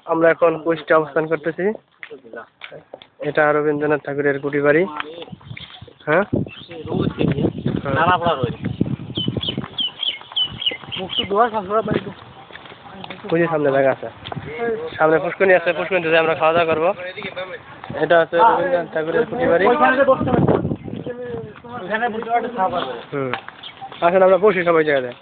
আমরা এখন কুষ্টিয়া অবস্থান করতেছি। এটা রবীন্দ্রনাথ ঠাকুরের কুটি বাড়ি। হ্যাঁ, পুজোর সামনে জায়গা আছে, সামনে পুষ্করণী আছে, পুষ্করণীতে আমরা খাওয়া দাওয়া করবো। এটা হচ্ছে রবীন্দ্রনাথ ঠাকুরের কুটি বাড়ি। আসলে আমরা বসি সবাই জায়গায়।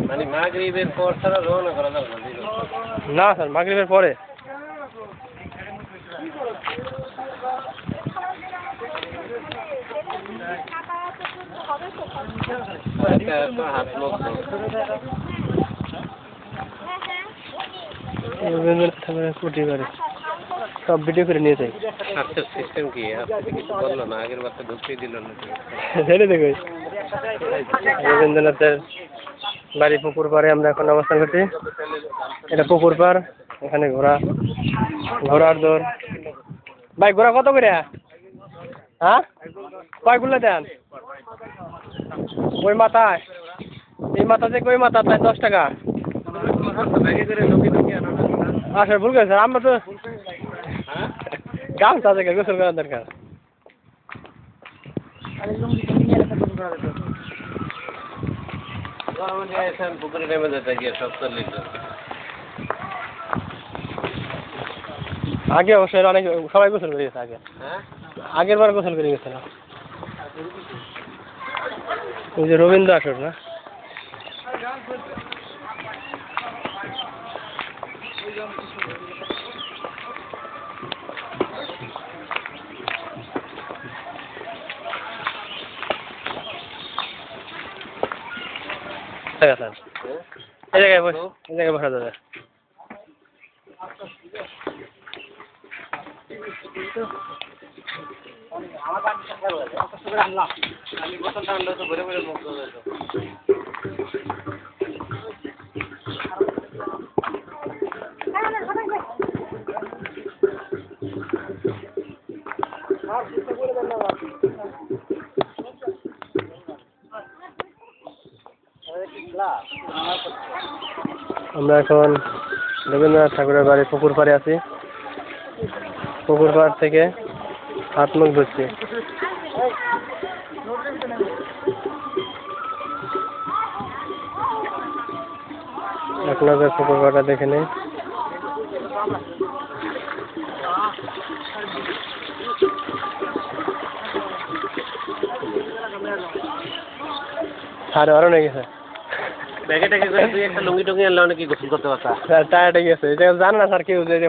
মানে মাগরিবের পর ছাড়া রওনা করা যাবে না স্যার, মাগরিবের পরে। রবীন্দ্রনাথ ঠাকুরের কুটি বাড়ি সব ভিডিও করে নিয়ে যাই। আচ্ছা, সিস্টেম কি কিছু বললো না? আগের বার তো ঢুকতেই দিল না। ছেড়ে দেখো, রবীন্দ্রনাথের বাড়ি পুকুর পাড়ে আমরা এখন অবস্থান করছি। এটা পুকুর পাড়, এখানে ঘোড়ার দৌড়। ভাই ঘোড়া কত করে? হ্যাঁ, কয়গুলো দেন? ওই মাথায়, এই মাথা থেকে ওই মাথা তাই 10 টাকা। আচ্ছা, ভুল করেন স্যার, আমরা তো গামছা থেকে গোসল করার দরকার। পুকুরে নেমে যেতে গিয়ে সব চল্লিশ আগে অবশ্যই অনেক সবাই গোসল করে গেছে। আগের বার গোসল করে গেছে না, ওই যে রবীন্দ্র আসর না। এই জায়গায় বসা যাবে। আমরা এখন রবীন্দ্রনাথ ঠাকুরের বাড়ি পুকুর পাড়ে আছি। পুকুর পাড় থেকে হাত মুখ ধুচ্ছি। আপনাদের পুকুর পাড়টা দেখে নেই। সাড়ে 12 হয়ে গেছে। প্যাকেটে একটা লুঙ্গি টুঙ্গি আনলে অনেকে গোসল করতে পারতা। টায়ার্ড হয়ে গেছে, জানে না স্যার কেউ যে